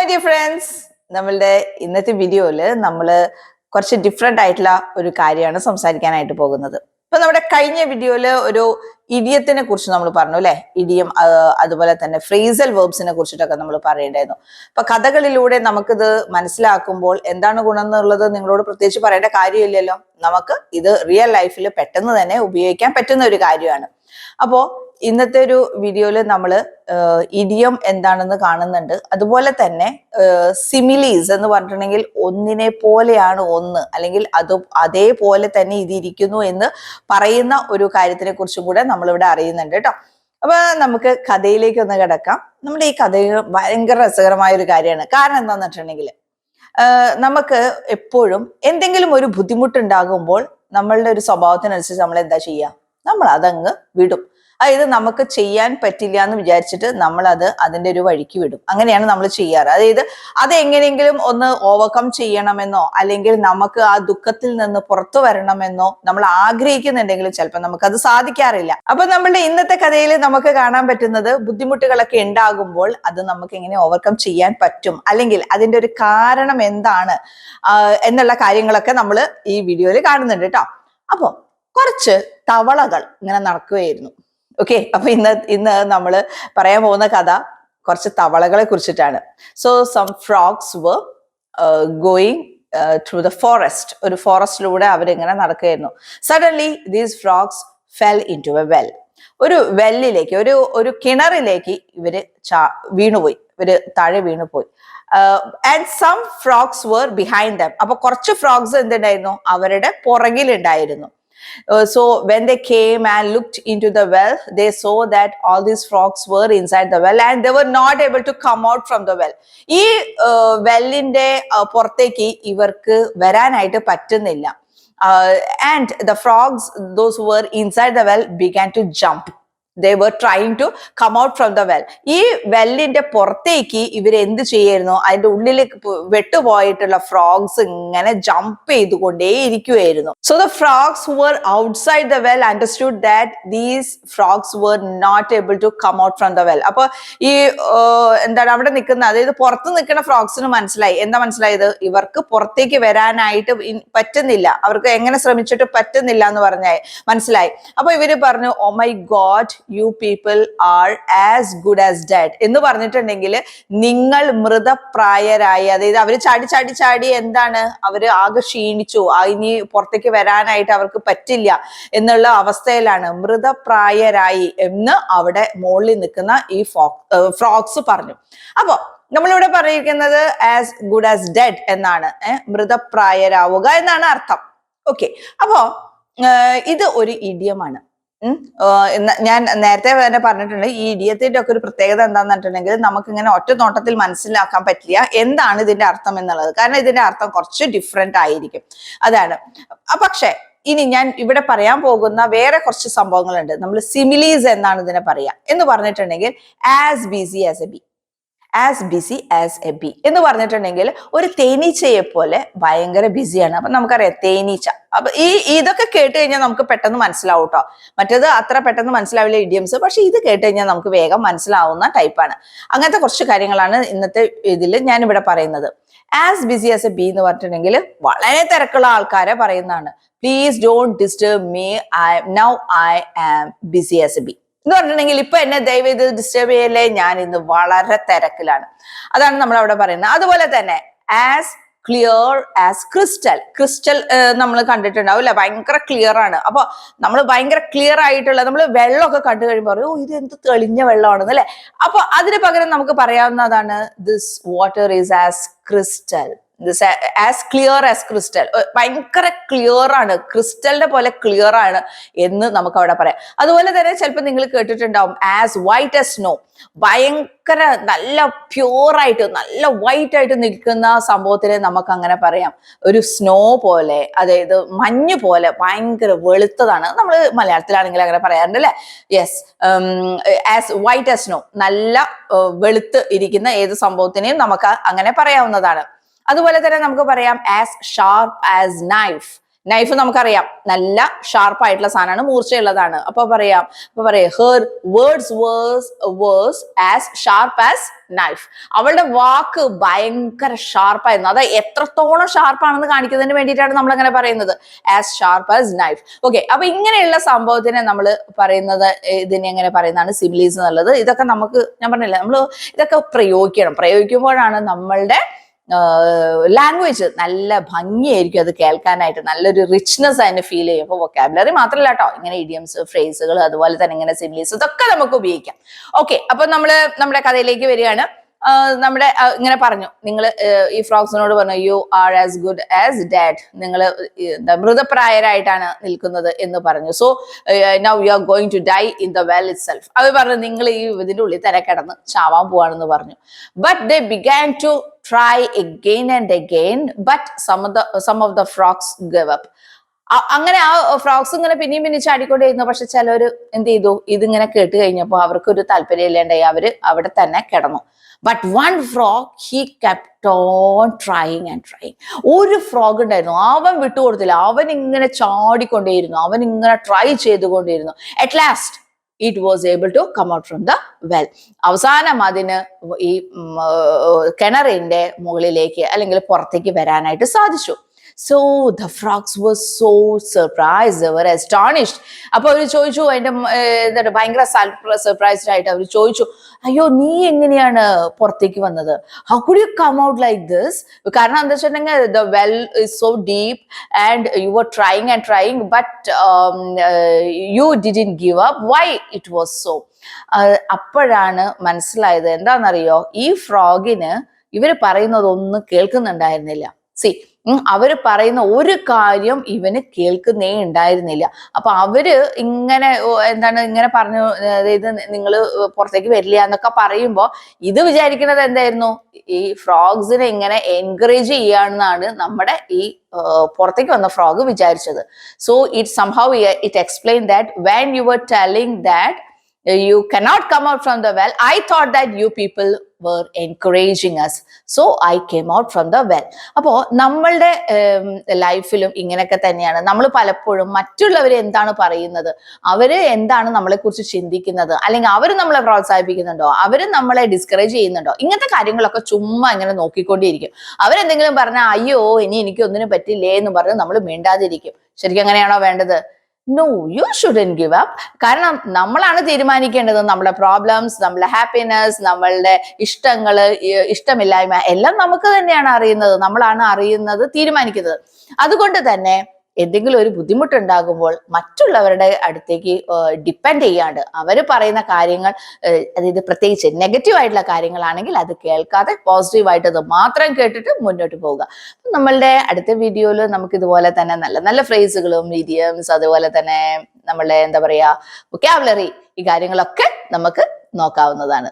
dear friends, നമ്മളുടെ ഇന്നത്തെ വീഡിയോയിൽ നമ്മൾ കുറച്ച് ഡിഫറെന്റ് ആയിട്ടുള്ള ഒരു കാര്യമാണ് സംസാരിക്കാനായിട്ട് പോകുന്നത്. ഇപ്പൊ നമ്മുടെ കഴിഞ്ഞ വീഡിയോയിൽ ഒരു ഇഡിയത്തിനെ കുറിച്ച് നമ്മൾ പറഞ്ഞു അല്ലെ, ഇഡിയം അതുപോലെ തന്നെ ഫ്രേസൽ വെർബ്സിനെ കുറിച്ചിട്ടൊക്കെ നമ്മൾ പറയേണ്ടായിരുന്നു. അപ്പൊ കഥകളിലൂടെ നമുക്കിത് മനസ്സിലാക്കുമ്പോൾ എന്താണ് ഗുണം എന്നുള്ളത് നിങ്ങളോട് പ്രത്യേകിച്ച് പറയേണ്ട കാര്യമില്ലല്ലോ. നമുക്ക് ഇത് റിയൽ ലൈഫിൽ പെട്ടെന്ന് തന്നെ ഉപയോഗിക്കാൻ പറ്റുന്ന ഒരു കാര്യമാണ്. അപ്പോ ഇന്നത്തെ ഒരു വീഡിയോയിൽ നമ്മൾ ഇഡിയം എന്താണെന്ന് കാണുന്നുണ്ട്. അതുപോലെ തന്നെ സിമിലീസ് എന്ന് പറഞ്ഞിട്ടുണ്ടെങ്കിൽ ഒന്നിനെ പോലെയാണ് ഒന്ന്, അല്ലെങ്കിൽ അതേപോലെ തന്നെ ഇതിരിക്കുന്നു എന്ന് പറയുന്ന ഒരു കാര്യത്തിനെ കുറിച്ചും കൂടെ നമ്മളിവിടെ അറിയുന്നുണ്ട് കേട്ടോ. അപ്പൊ നമുക്ക് കഥയിലേക്ക് ഒന്ന് കിടക്കാം. നമ്മുടെ ഈ കഥ ഭയങ്കര രസകരമായ ഒരു കാര്യമാണ്. കാരണം എന്താന്ന് വെച്ചിട്ടുണ്ടെങ്കിൽ നമുക്ക് എപ്പോഴും എന്തെങ്കിലും ഒരു ബുദ്ധിമുട്ടുണ്ടാകുമ്പോൾ നമ്മളുടെ ഒരു സ്വഭാവത്തിനനുസരിച്ച് നമ്മൾ എന്താ ചെയ്യുക, നമ്മൾ അതങ്ങ് വിടും. അതായത് നമുക്ക് ചെയ്യാൻ പറ്റില്ല എന്ന് വിചാരിച്ചിട്ട് നമ്മൾ അതിന്റെ ഒരു വഴിക്ക് വിടും. അങ്ങനെയാണ് നമ്മൾ ചെയ്യാറ്. അതായത് അത് എങ്ങനെയെങ്കിലും ഒന്ന് ഓവർകം ചെയ്യണമെന്നോ അല്ലെങ്കിൽ നമുക്ക് ആ ദുഃഖത്തിൽ നിന്ന് പുറത്തു വരണമെന്നോ നമ്മൾ ആഗ്രഹിക്കുന്നുണ്ടെങ്കിലും ചിലപ്പോൾ നമുക്കത് സാധിക്കാറില്ല. അപ്പൊ നമ്മളുടെ ഇന്നത്തെ കഥയിൽ നമുക്ക് കാണാൻ പറ്റുന്നത് ബുദ്ധിമുട്ടുകളൊക്കെ ഉണ്ടാകുമ്പോൾ അത് നമുക്ക് എങ്ങനെ ഓവർകം ചെയ്യാൻ പറ്റും, അല്ലെങ്കിൽ അതിന്റെ ഒരു കാരണം എന്താണ് എന്നുള്ള കാര്യങ്ങളൊക്കെ നമ്മൾ ഈ വീഡിയോയിൽ കാണുന്നുണ്ട് കേട്ടോ. അപ്പോ കുറച്ച് തവളകൾ ഇങ്ങനെ നടക്കുകയായിരുന്നു. ഓക്കെ, അപ്പൊ ഇന്ന് നമ്മൾ പറയാൻ പോകുന്ന കഥ കുറച്ച് തവളകളെ കുറിച്ചിട്ടാണ്. So some frogs were going through the forest. ഒരു ഫോറസ്റ്റിലൂടെ അവരിങ്ങനെ നടക്കുകയായിരുന്നു. Suddenly these frogs fell into a well. ഒരു വെല്ലിലേക്ക്, ഒരു കിണറിലേക്ക് ഇവര് വീണുപോയി. ഇവര് താഴെ വീണുപോയി. And some frogs were behind them. അപ്പൊ കുറച്ച് ഫ്രോഗ്സ് എന്തുണ്ടായിരുന്നു, അവരുടെ പുറകിലുണ്ടായിരുന്നു. So when they came and looked into the well, they saw that all these frogs were inside the well and they were not able to come out from the well. ഈ വെല്ലിന്റെ പുറത്തേക്ക് ഇവർക്ക് വരാനായിട്ട് പറ്റുന്നില്ല. And the frogs, those who were inside the well, began to jump. They were trying to come out from the well. ഈ വെല്ലിന്റെ പുറത്തേക്ക് ഇവർ എന്ത് ചെയ്യായിരുന്നു, അതിന്റെ ഉള്ളിലേക്ക് വെട്ടുപോയിട്ടുള്ള ഫ്രോഗ്സ് ഇങ്ങനെ ജമ്പ് ചെയ്തുകൊണ്ടേ ഇരിക്കുകയായിരുന്നു. So the frogs who were outside the well understood that these frogs were not able to come out from the well. അപ്പൊ ഈ എന്താണ് അവിടെ നിൽക്കുന്ന, അതായത് പുറത്ത് നിൽക്കുന്ന ഫ്രോഗ്സിന് മനസ്സിലായി. എന്താ മനസ്സിലായത്, ഇവർക്ക് പുറത്തേക്ക് വരാനായിട്ട് പറ്റുന്നില്ല, അവർക്ക് എങ്ങനെ ശ്രമിച്ചിട്ട് പറ്റുന്നില്ല എന്ന് മനസ്സിലായി. അപ്പൊ ഇവര് പറഞ്ഞു, oh my god, you people are as good as dead എന്ന് പറഞ്ഞിട്ടുണ്ടെങ്കിൽ നിങ്ങൾ മൃതപ്രായരായി. അതായത് അവര് ചാടി എന്താണ്, അവര് ആകെ ക്ഷീണിച്ചു, ഇനി പുറത്തേക്ക് വരാനായിട്ട് അവർക്ക് പറ്റില്ല എന്നുള്ള അവസ്ഥയിലാണ്, മൃതപ്രായരായി എന്ന് അവിടെ മുകളിൽ നിൽക്കുന്ന ഈ ഫ്രോഗ്സ് പറഞ്ഞു. അപ്പൊ നമ്മളിവിടെ പറയുന്നത് ആസ് ഗുഡ് ആസ് ഡെഡ് എന്നാണ്, മൃതപ്രായരാവുക എന്നാണ് അർത്ഥം. ഓക്കെ, അപ്പോ ഇത് ഒരു ഇഡിയമാണ്. ഞാൻ നേരത്തെ തന്നെ പറഞ്ഞിട്ടുണ്ട്, ഈ ഇഡിയത്തിന്റെ ഒക്കെ ഒരു പ്രത്യേകത എന്താന്ന് പറഞ്ഞിട്ടുണ്ടെങ്കിൽ നമുക്കിങ്ങനെ ഒറ്റ നോട്ടത്തിൽ മനസ്സിലാക്കാൻ പറ്റില്ല എന്താണ് ഇതിന്റെ അർത്ഥം എന്നുള്ളത്. കാരണം ഇതിന്റെ അർത്ഥം കുറച്ച് ഡിഫറെന്റ് ആയിരിക്കും, അതാണ്. പക്ഷെ ഇനി ഞാൻ ഇവിടെ പറയാൻ പോകുന്ന വേറെ കുറച്ച് സംഭവങ്ങളുണ്ട്. നമ്മൾ സിമിലീസ് എന്നാണ് ഇതിനെ പറയാ എന്ന് പറഞ്ഞിട്ടുണ്ടെങ്കിൽ as busy as a bee, as busy as a bee എന്ന് പറഞ്ഞിട്ടുണ്ടെങ്കിൽ ഒരു തേനീച്ചയെ പോലെ ഭയങ്കര ബിസിയാണ്. അപ്പൊ നമുക്കറിയാം തേനീച്ച. അപ്പൊ ഇതൊക്കെ കേട്ട് കഴിഞ്ഞാൽ നമുക്ക് പെട്ടെന്ന് മനസ്സിലാവും കേട്ടോ. മറ്റേത് അത്ര പെട്ടെന്ന് മനസ്സിലാവില്ല ഇഡിയംസ്, പക്ഷെ ഇത് കേട്ട് കഴിഞ്ഞാൽ നമുക്ക് വേഗം മനസ്സിലാവുന്ന ടൈപ്പാണ്. അങ്ങനത്തെ കുറച്ച് കാര്യങ്ങളാണ് ഇന്നത്തെ ഇതിൽ ഞാൻ ഇവിടെ പറയുന്നത്. As busy as a bee എന്ന് പറഞ്ഞിട്ടുണ്ടെങ്കിൽ വളരെ തിരക്കുള്ള ആൾക്കാരെ പറയുന്നതാണ്. Please don't disturb me, now I am busy as a bee എന്ന് പറഞ്ഞിട്ടുണ്ടെങ്കിൽ ഇപ്പൊ എന്നെ ദയവ് ഇത് ഡിസ്റ്റർബ് ചെയ്യല്ലേ, ഞാൻ ഇന്ന് വളരെ തിരക്കിലാണ്. അതാണ് നമ്മൾ അവിടെ പറയുന്നത്. അതുപോലെ തന്നെ as clear as crystal. Crystal നമ്മൾ കണ്ടിട്ടുണ്ടാവും അല്ലെ, ഭയങ്കര ക്ലിയർ ആണ്. അപ്പൊ നമ്മൾ ഭയങ്കര ക്ലിയർ ആയിട്ടുള്ള, നമ്മൾ വെള്ളമൊക്കെ കണ്ടു കഴിയുമ്പോൾ പറയും, ഓ ഇത് എന്ത് തെളിഞ്ഞ വെള്ളമാണെന്ന് അല്ലെ. അപ്പൊ അതിന് പകരം നമുക്ക് പറയാവുന്നതാണ് this water is as crystal, as clear as crystal. ഭയങ്കര ക്ലിയർ ആണ്, ക്രിസ്റ്റലിന്റെ പോലെ ക്ലിയർ ആണ് എന്ന് നമുക്ക് അവിടെ പറയാം. അതുപോലെ തന്നെ ചിലപ്പോൾ നിങ്ങൾ കേട്ടിട്ടുണ്ടാവും ആസ് വൈറ്റ് ആസ് സ്നോ. ഭയങ്കര നല്ല പ്യൂറായിട്ട് നല്ല വൈറ്റ് ആയിട്ട് നിൽക്കുന്ന സംഭവത്തിനെ നമുക്ക് അങ്ങനെ പറയാം, ഒരു സ്നോ പോലെ, അതായത് മഞ്ഞ് പോലെ ഭയങ്കര വെളുത്തതാണ്. നമ്മൾ മലയാളത്തിലാണെങ്കിൽ അങ്ങനെ പറയാറുണ്ട് അല്ലെ. Yes, as white as snow, നല്ല വെളുത്ത് ഇരിക്കുന്ന ഏത് സംഭവത്തിനെയും നമുക്ക് അങ്ങനെ പറയാവുന്നതാണ്. അതുപോലെ തന്നെ നമുക്ക് പറയാം as sharp as knife. Knife നമുക്കറിയാം നല്ല ഷാർപ്പായിട്ടുള്ള സാധനമാണ്, മൂർച്ചയുള്ളതാണ്. അപ്പൊ പറയാം her words were as sharp as knife. അവളുടെ വാക്ക് ഭയങ്കര ഷാർപ്പായിരുന്നു. അത് എത്രത്തോളം ഷാർപ്പാണെന്ന് കാണിക്കുന്നതിന് വേണ്ടിയിട്ടാണ് നമ്മൾ അങ്ങനെ പറയുന്നത്, as sharp as knife. Okay, അപ്പൊ ഇങ്ങനെയുള്ള സംഭവത്തിനെ നമ്മൾ പറയുന്നത്, ഇതിനെ എങ്ങനെ പറയുന്നതാണ് സിമിലീസ് എന്നുള്ളത്. ഇതൊക്കെ നമുക്ക്, ഞാൻ പറഞ്ഞില്ല, നമ്മൾ ഇതൊക്കെ പ്രയോഗിക്കുമ്പോഴാണ് നമ്മളുടെ ലാംഗ്വേജ് നല്ല ഭംഗിയായിരിക്കും അത് കേൾക്കാനായിട്ട്, നല്ലൊരു റിച്ച്നെസ് അതിന് ഫീൽ ചെയ്യും. അപ്പൊ വൊക്കാബുലറി മാത്രമല്ല കേട്ടോ, ഇങ്ങനെ ഇഡിയംസ്, ഫ്രേസുകൾ, അതുപോലെ തന്നെ ഇങ്ങനെ സിമിലീസ്, ഇതൊക്കെ നമുക്ക് ഉപയോഗിക്കാം. ഓക്കെ, അപ്പൊ നമ്മുടെ കഥയിലേക്ക് വരികയാണ്. നമ്മുടെ ഇങ്ങനെ പറഞ്ഞു, നിങ്ങൾ ഈ ഫ്രോഗ്സിനോട് പറഞ്ഞു you are as good as dead, നിങ്ങൾ മൃതപ്രായരായിട്ടാണ് നിൽക്കുന്നത് എന്ന് പറഞ്ഞു. So now you are going to die in the well itself. അവർ പറഞ്ഞു നിങ്ങൾ ഈ ഇതിന്റെ ഉള്ളിൽ തന്നെ കിടന്ന് ചാവാൻ പോവാണെന്ന് പറഞ്ഞു. But they began to try again and again, but some of the frogs gave up. അങ്ങനെ ആ ഫ്രോഗ്സ് ഇങ്ങനെ പിന്നെയും ചാടിക്കൊണ്ടേയിരുന്നു. പക്ഷെ ചിലർ എന്ത് ചെയ്തു, ഇതിങ്ങനെ കേട്ട് കഴിഞ്ഞപ്പോൾ അവർക്കൊരു താല്പര്യം ഇല്ലാണ്ടായി, അവര് അവിടെ തന്നെ കിടന്നു. But one frog he kept on trying and trying. ഒരു ഫ്രോഗ് ഉണ്ടായിരുന്നു, അവൻ വിട്ടുകൊടുത്തില്ല, അവൻ ഇങ്ങനെ ചാടിക്കൊണ്ടേയിരുന്നു, അവൻ ഇങ്ങനെ ട്രൈ ചെയ്തുകൊണ്ടിരുന്നു. At last it was able to come out from the well. അവസാനം അതിന് ഈ കിണറിന്റെ മുകളിലേക്ക് അല്ലെങ്കിൽ പുറത്തേക്ക് വരാനായിട്ട് സാധിച്ചു. So the frogs were so surprised, they were astonished. അപ്പൊ അവര് ചോദിച്ചു, അതിന്റെ ഭയങ്കര സർപ്രൈസ്ഡ് ആയിട്ട് അവർ ചോദിച്ചു, അയ്യോ നീ എങ്ങനെയാണ് പുറത്തേക്ക് വന്നത്? How could you come out like this? കാരണം എന്താ വെച്ചിട്ടുണ്ടെങ്കിൽ the well is so deep and you were trying and trying, but you didn't give up. Why it was so? അപ്പോഴാണ് മനസ്സിലായത്, എന്താണെന്നറിയോ, ഈ ഫ്രോഗിന് ഇവര് പറയുന്നതൊന്നും കേൾക്കുന്നുണ്ടായിരുന്നില്ല. അവര് പറയുന്ന ഒരു കാര്യം ഇവന് കേൾക്കുന്നേ ഉണ്ടായിരുന്നില്ല. അപ്പൊ അവര് ഇങ്ങനെ പറഞ്ഞു, അതായത് നിങ്ങൾ പുറത്തേക്ക് വരില്ല എന്നൊക്കെ പറയുമ്പോ ഇത് വിചാരിക്കുന്നത് എന്തായിരുന്നു, ഈ ഫ്രോഗ്സിനെ ഇങ്ങനെ എൻകറേജ് ചെയ്യാണെന്നാണ് നമ്മുടെ ഈ പുറത്തേക്ക് വന്ന ഫ്രോഗ് വിചാരിച്ചത്. So it somehow it explain that when you were telling that you cannot come out from the well, I thought that you people were encouraging us, so I came out from the well. അപ്പോ നമ്മളുടെ ലൈഫിലും ഇങ്ങനെയൊക്കെ തന്നെയാണ്. നമ്മൾ പലപ്പോഴും മറ്റുള്ളവർ എന്താണ് പറയുന്നത്, അവര് എന്താണ് നമ്മളെ കുറിച്ച് ചിന്തിക്കുന്നത്, അല്ലെങ്കിൽ അവർ നമ്മളെ പ്രോത്സാഹിപ്പിക്കുന്നുണ്ടോ, അവര് നമ്മളെ ഡിസ്കറേജ് ചെയ്യുന്നുണ്ടോ, ഇങ്ങനത്തെ കാര്യങ്ങളൊക്കെ ചുമ്മാ ഇങ്ങനെ നോക്കിക്കൊണ്ടിരിക്കും. അവരെന്തെങ്കിലും പറഞ്ഞാൽ അയ്യോ ഇനി എനിക്ക് ഒന്നിനും പറ്റില്ലേ എന്ന് പറഞ്ഞ് നമ്മൾ മിണ്ടാതിരിക്കും. ശരിക്കും അങ്ങനെയാണോ വേണ്ടത്? No, you shouldn't give up. കാരണം നമ്മളാണ് തീരുമാനിക്കേണ്ടത് നമ്മുടെ പ്രോബ്ലംസ്, നമ്മുടെ ഹാപ്പിനെസ്, നമ്മളുടെ ഇഷ്ടങ്ങള്, ഇഷ്ടമില്ലായ്മ എല്ലാം നമുക്ക് തന്നെയാണ് അറിയുന്നത്, നമ്മളാണ് അറിയുന്നത്, തീരുമാനിക്കുന്നത്. അതുകൊണ്ട് തന്നെ എന്തെങ്കിലും ഒരു ബുദ്ധിമുട്ടുണ്ടാകുമ്പോൾ മറ്റുള്ളവരുടെ അടുത്തേക്ക് ഡിപ്പെൻഡ് ചെയ്യാണ്ട് അവർ പറയുന്ന കാര്യങ്ങൾ, അതായത് പ്രത്യേകിച്ച് നെഗറ്റീവ് ആയിട്ടുള്ള കാര്യങ്ങളാണെങ്കിൽ അത് കേൾക്കാതെ പോസിറ്റീവായിട്ട് അത് മാത്രം കേട്ടിട്ട് മുന്നോട്ട് പോവുക. നമ്മളുടെ അടുത്ത വീഡിയോയിൽ നമുക്ക് ഇതുപോലെ തന്നെ നല്ല നല്ല ഫ്രേസുകളും ഇഡിയംസ്, അതുപോലെ തന്നെ നമ്മളുടെ എന്താ പറയാ വൊക്കാബുലറി, ഈ കാര്യങ്ങളൊക്കെ നമുക്ക് നോക്കാവുന്നതാണ്.